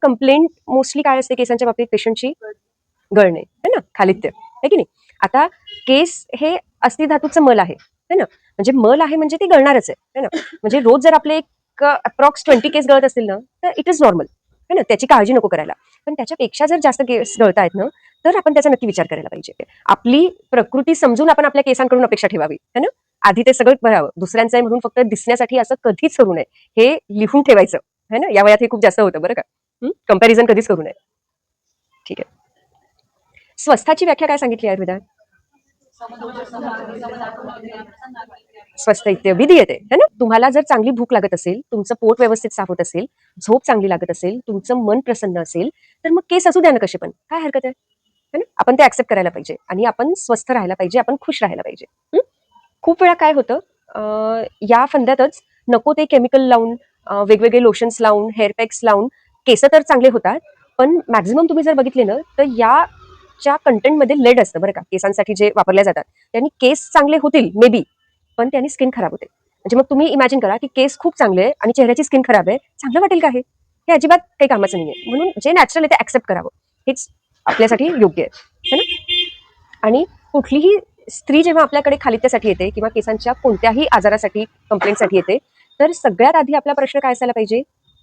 Complaint mostly काय असते केसांच्या बाबतीत, पेशंटची गळणे है ना, खालित्य आहे की नाही. आता केस हे अस्थिधातूचं मल आहे ना, म्हणजे मल आहे म्हणजे ती गळणारच आहे ना. म्हणजे रोज जर आपले एक अप्रॉक्स 20 केस गळत असतील ना, तर इट इज नॉर्मल है ना, त्याची काळजी नको करायला. पण त्याच्यापेक्षा जर जास्त केस गळतायत ना, तर आपण त्याचा नक्की विचार करायला पाहिजे. आपली प्रकृती समजून आपण आपल्या केसांकडून अपेक्षा ठेवावी है ना. आधी ते सगळं बघावं, दुसऱ्यांचं आहे म्हणून फक्त दिसण्यासाठी असं कधीच करू नये. हे लिहून ठेवायचं है ना, या वयात हे खूप जास्त होतं बरं का. कंपॅरिझन कधीच करू नये. ठीक आहे. स्वस्थाची व्याख्या काय सांगितली आयुर्वेदात? स्वस्थ इत्यादी दीयते है ना. तुम्हाला जर चांगली भूक लागत असेल, तुमचं पोट व्यवस्थित साफ होत असेल, झोप चांगली लागत असेल, तुमचं मन प्रसन्न असेल, तर मग केस असू द्या ना कसे पण, काय हरकत आहे है ना. आपण ते ऍक्सेप्ट करायला पाहिजे आणि आपण स्वस्थ राहायला पाहिजे, आपण खुश राहायला पाहिजे. खूप वेळा काय होतं, या फंद्यातच नको ते केमिकल लावून, वेगवेगळे लोशन्स लावून, हेअर पॅक्स लावून केस तर चांगले होतात, पण मॅक्झिमम तुम्ही जर बघितले ना, तर याच्या कंटेंटमध्ये लेड असतं बरं का. केसांसाठी जे वापरल्या जातात त्यांनी केस चांगले होतील मे बी, पण त्यांनी स्किन खराब होते. म्हणजे मग तुम्ही इमॅजिन करा की केस खूप चांगले आहे आणि चेहऱ्याची स्किन खराब आहे, चांगलं वाटेल का? हे अजिबात काही कामाचं नाहीये. म्हणून जे नॅचरल आहे ते ऍक्सेप्ट करावं, हेच आपल्यासाठी योग्य आहे ना. आणि कुठलीही स्त्री जेव्हा आपल्याकडे खालित्यासाठी येते किंवा केसांच्या कोणत्याही आजारासाठी, कंप्लेंटसाठी येते, तर सगळ्यात आधी आपला प्रश्न काय असायला पाहिजे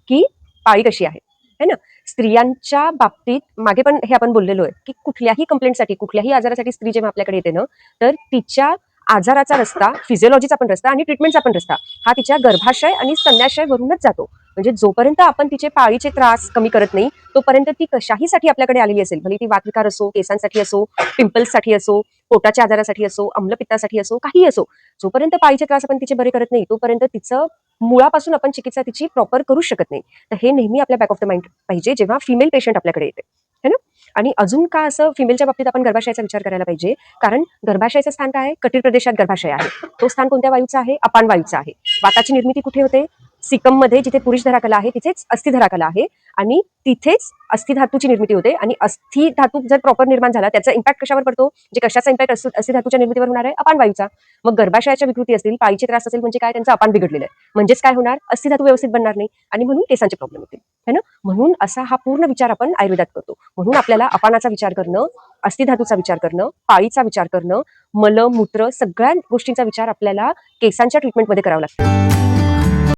की पाळी कशी आहे है ना. स्त्रियांच्या बाबतीत मागे पण हे आपण बोललेलो आहे की कुठल्याही कंप्लेंटसाठी, कुठल्याही आजारासाठी स्त्री जेव्हा आपल्याकडे येते ना, तर तिच्या आजाराचा रस्ता, फिजिओलॉजीचा पण रस्ता आणि ट्रीटमेंटचा पण रस्ता हा तिच्या गर्भाशय आणि स्तन्याशय वरूनच जातो. म्हणजे जोपर्यंत आपण तिचे पाळीचे त्रास कमी करत नाही, तोपर्यंत ती कशाहीसाठी आपल्याकडे आलेली असेल, भले ती वातविकार असो, केसांसाठी असो, पिंपल्ससाठी असो, पोटाच्या आजारासाठी असो, अम्लपित्तासाठी असो, काही असो, जोपर्यंत पाळीचे त्रास आपण तिचे बरे करत नाही, तोपर्यंत तिचं मुळापासून आपण चिकित्सा तिची प्रॉपर करू शकत नाही. तर हे नेहमी आपल्या बॅक ऑफ द माइंड पाहिजे जेव्हा फिमेल पेशंट आपल्याकडे येते है ना. आणि अजून का असं फिमेलच्या बाबतीत आपण गर्भाशयाचा विचार करायला पाहिजे, कारण गर्भाशयाचं स्थान काय आहे, कटिल प्रदेशात गर्भाशय आहे. तो स्थान कोणत्या वायूचा आहे, अपान वायूचा आहे. वाताची निर्मिती कुठे होते, सिकम मध्ये, जिथे पुरुष धराकला आहे तिथेच अस्थि धराकला आहे आणि तिथेच अस्थिधातूची निर्मिती होते. आणि अस्थिधातू जर प्रॉपर निर्माण झाला, त्याचा इम्पॅक्ट कशावर पडतो, म्हणजे कशाचा इम्पॅक्ट अस्थिधातूच्या निर्मितीवर होणार आहे, अपान वायूचा. मग गर्भाशयाच्या विकृती असतील, पाळीचे त्रास असेल, म्हणजे काय, त्यांचं अपान बिघडलेलं आहे, म्हणजेच काय होणार, अस्थिधातू व्यवस्थित बनणार नाही आणि म्हणून केसांचे प्रॉब्लेम होतील है ना. म्हणून असा हा पूर्ण विचार आपण आयुर्वेदात करतो. म्हणून आपल्याला अपानाचा विचार करणं, अस्थिधातूचा विचार करणं, पाळीचा विचार करणं, मल मूत्र सगळ्या गोष्टींचा विचार आपल्याला केसांच्या ट्रीटमेंटमध्ये करावा लागतो.